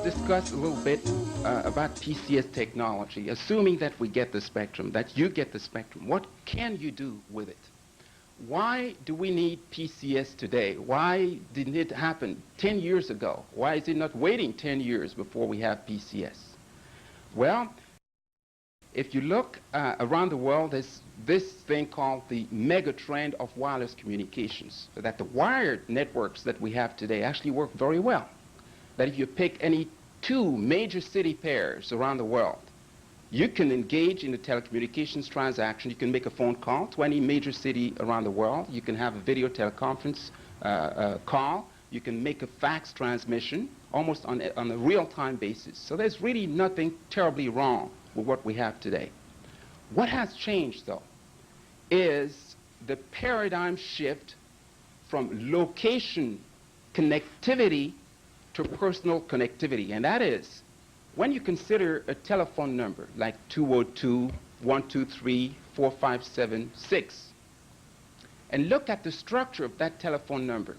discuss a little bit about PCS technology, assuming that we get the spectrum, that you get the spectrum. What can you do with it? Why do we need PCS today? Why didn't it happen 10 years ago? Why is it not waiting 10 years before we have PCS? Well, if you look around the world, there's this thing called the mega trend of wireless communications, so that the wired networks that we have today actually work very well. That if you pick any two major city pairs around the world, you can engage in a telecommunications transaction. You can make a phone call to any major city around the world. You can have a video teleconference call. You can make a fax transmission almost on a real-time basis. So there's really nothing terribly wrong with what we have today. What has changed, though, is the paradigm shift from location connectivity to personal connectivity. And that is, when you consider a telephone number like 202-123-4576, and look at the structure of that telephone number,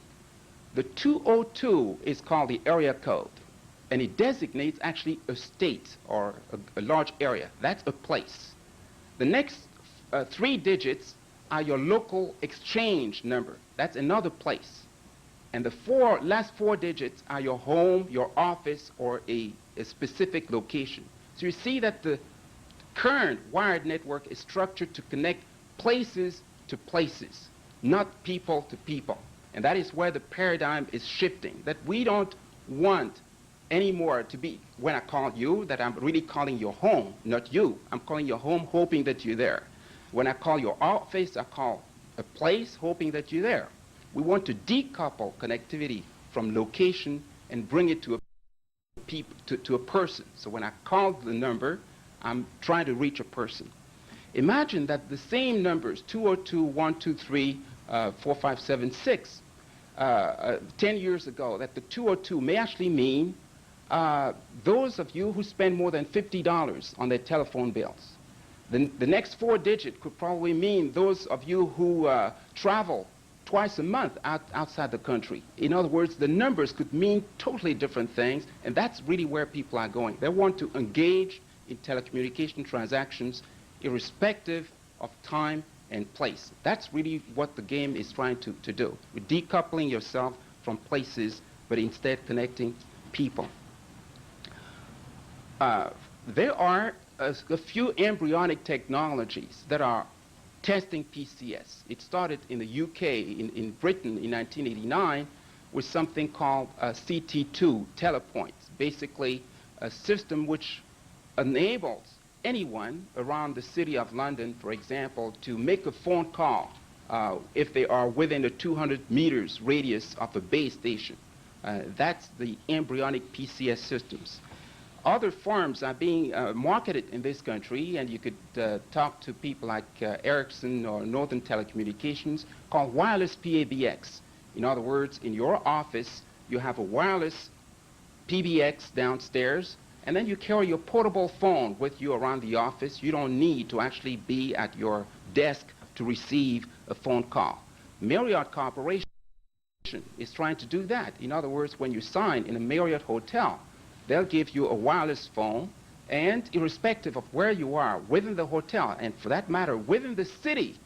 the 202 is called the area code, and it designates actually a state or a large area. That's a place. The next 3 digits are your local exchange number. That's another place. And the last 4 digits are your home, your office, or a specific location. So you see that the current wired network is structured to connect places to places, not people to people. And that is where the paradigm is shifting, that we don't want anymore to be, when I call you, that I'm really calling your home, not you. I'm calling your home hoping that you're there. When I call your office, I call a place hoping that you're there. We want to decouple connectivity from location and bring it to a person. So when I call the number, I'm trying to reach a person. Imagine that the same numbers, 202-123-4576, 10 years ago, that the 202 may actually mean those of you who spend more than $50 on their telephone bills. The next 4 digits could probably mean those of you who travel twice a month outside the country. In other words, the numbers could mean totally different things, and that's really where people are going. They want to engage in telecommunication transactions irrespective of time and place. That's really what the game is trying to do. You're decoupling yourself from places, but instead connecting people. There are a few embryonic technologies that are testing PCS. It started in the UK, in Britain in 1989, with something called CT2 telepoints, basically a system which enables anyone around the city of London, for example, to make a phone call if they are within a 200 meters radius of a base station. That's the embryonic PCS systems. Other forms are being marketed in this country, and you could talk to people like Ericsson or Northern Telecommunications, called wireless PABX. In other words, in your office, you have a wireless PBX downstairs, and then you carry your portable phone with you around the office. You don't need to actually be at your desk to receive a phone call. Marriott Corporation is trying to do that. In other words, when you sign in a Marriott hotel, they'll give you a wireless phone, and irrespective of where you are within the hotel, and for that matter, within the city,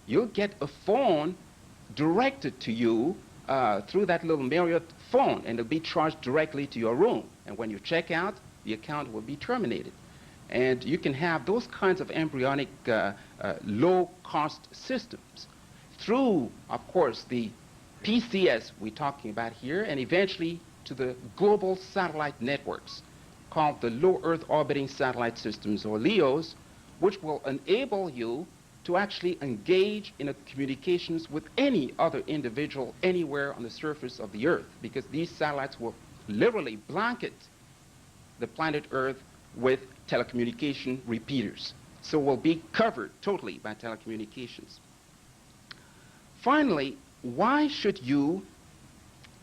you'll get a phone directed to you through that little Marriott phone, and it'll be charged directly to your room. And when you check out, the account will be terminated. And you can have those kinds of embryonic low-cost systems through, of course, the PCS we're talking about here, and eventually to the global satellite networks called the low Earth orbiting satellite systems, or LEOs, which will enable you to actually engage in a communications with any other individual anywhere on the surface of the Earth, because these satellites will literally blanket the planet Earth with telecommunication repeaters. So we'll be covered totally by telecommunications. Finally, why should you,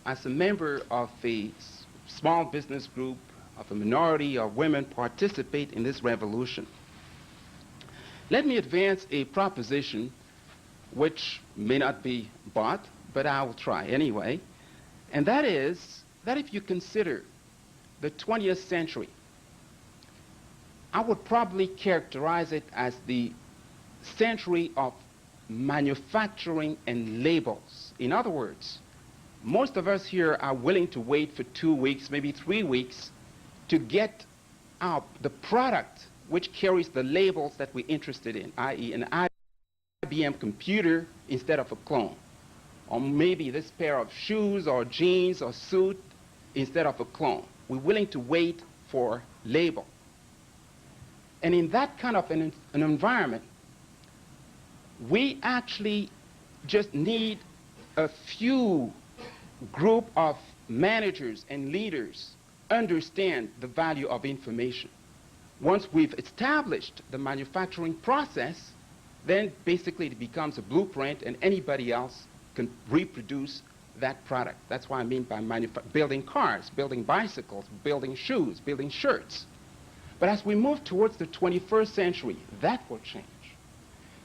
as a member of a small business group, of a minority of women, participate in this revolution? Let me advance a proposition which may not be bought, but I will try anyway. And that is that if you consider the 20th century, I would probably characterize it as the century of manufacturing and labels. In other words, most of us here are willing to wait for 2 weeks, maybe 3 weeks, to get out the product which carries the labels that we're interested in, i.e. an IBM computer instead of a clone, or maybe this pair of shoes or jeans or suit instead of a clone. We're willing to wait for label. And in that kind of an environment, we actually just need a few group of managers and leaders understand the value of information. Once we've established the manufacturing process, then basically it becomes a blueprint and anybody else can reproduce that product. That's what I mean by building cars, building bicycles, building shoes, building shirts. But as we move towards the 21st century, that will change.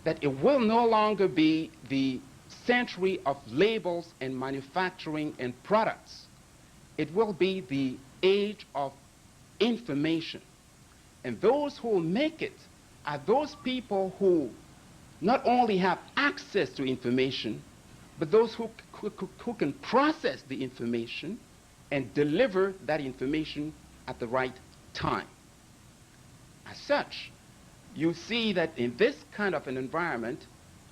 That it will no longer be the century of labels and manufacturing and products. It will be the age of information. And those who will make it are those people who not only have access to information, but those who can process the information and deliver that information at the right time. As such, you see that in this kind of an environment,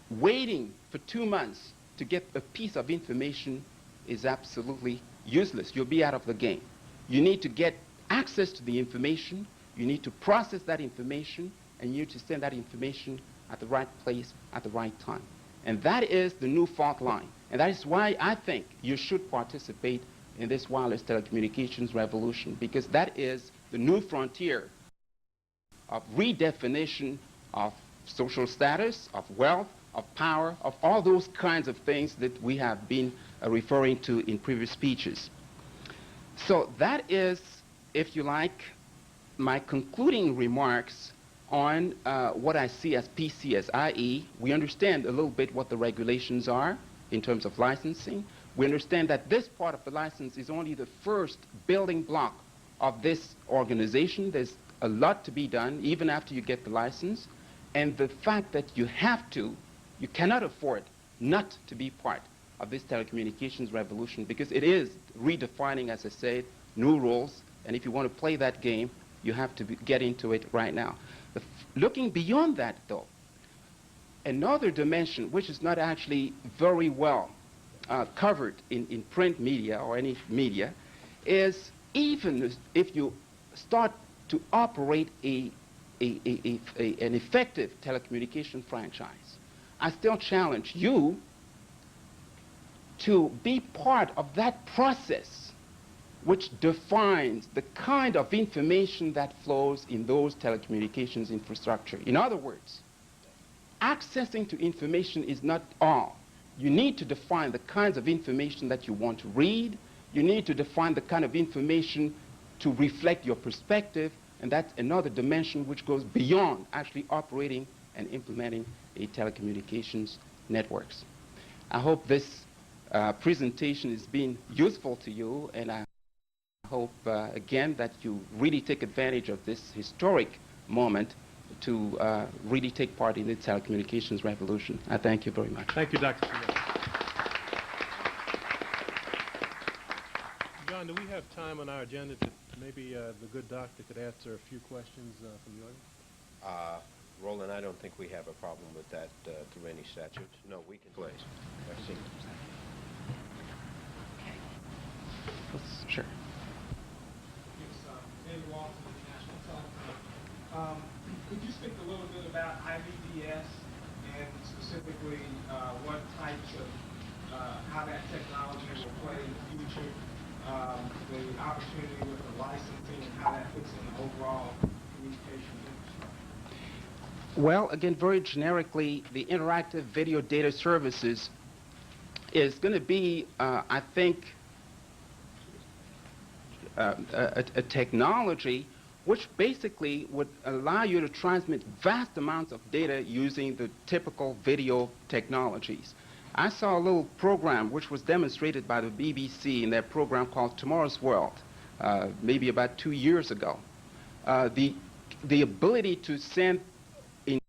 waiting for 2 months to get a piece of information is absolutely useless. You'll be out of the game. You need to get access to the information, you need to process that information, and you need to send that information at the right place at the right time. And that is the new fault line. And that is why I think you should participate in this wireless telecommunications revolution, because that is the new frontier of redefinition of social status, of wealth, of power, of all those kinds of things that we have been referring to in previous speeches. So that is, if you like, my concluding remarks on what I see as PCS, i.e. we understand a little bit what the regulations are in terms of licensing. We understand that this part of the license is only the first building block of this organization. There's a lot to be done even after you get the license. And the fact that you cannot afford not to be part of this telecommunications revolution, because it is redefining, as I said, new rules. And if you want to play that game, you have to get into it right now. Looking beyond that, though, another dimension which is not actually very well covered in print media or any media is, even if you start to operate an effective telecommunication franchise, I still challenge you to be part of that process which defines the kind of information that flows in those telecommunications infrastructure. In other words, accessing to information is not all. You need to define the kinds of information that you want to read. You need to define the kind of information to reflect your perspective, and that's another dimension which goes beyond actually operating and implementing a telecommunications networks. I hope this presentation has been useful to you, and I hope, again, that you really take advantage of this historic moment to really take part in the telecommunications revolution. I thank you very much. Thank you, Dr. Simo. John, do we have time on our agenda to maybe the good doctor could answer a few questions from the audience? Roland, I don't think we have a problem with that through any statute. No, we can place. Merci. Sure. David Walton, National Telecom. Could you speak a little bit about IVDS and specifically what types of, how that technology will play in the future, the opportunity with the licensing and how that fits in the overall communications industry? Well, again, very generically, the interactive video data services is going to be, I think, a technology which basically would allow you to transmit vast amounts of data using the typical video technologies. I saw a little program which was demonstrated by the BBC in their program called Tomorrow's World, maybe about 2 years ago. The ability to send in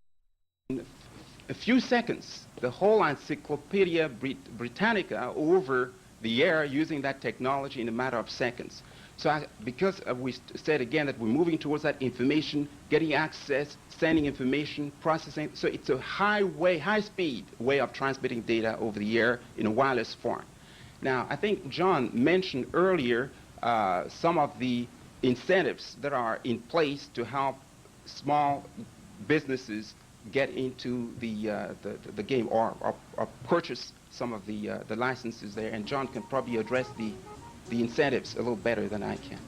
a few seconds the whole Encyclopedia Britannica over the air using that technology in a matter of seconds. So because we said again that we're moving towards that information, getting access, sending information, processing, so it's a high-speed way of transmitting data over the air in a wireless form. Now, I think John mentioned earlier some of the incentives that are in place to help small businesses get into the game or purchase some of the licenses there, and John can probably address the incentives a little better than I can.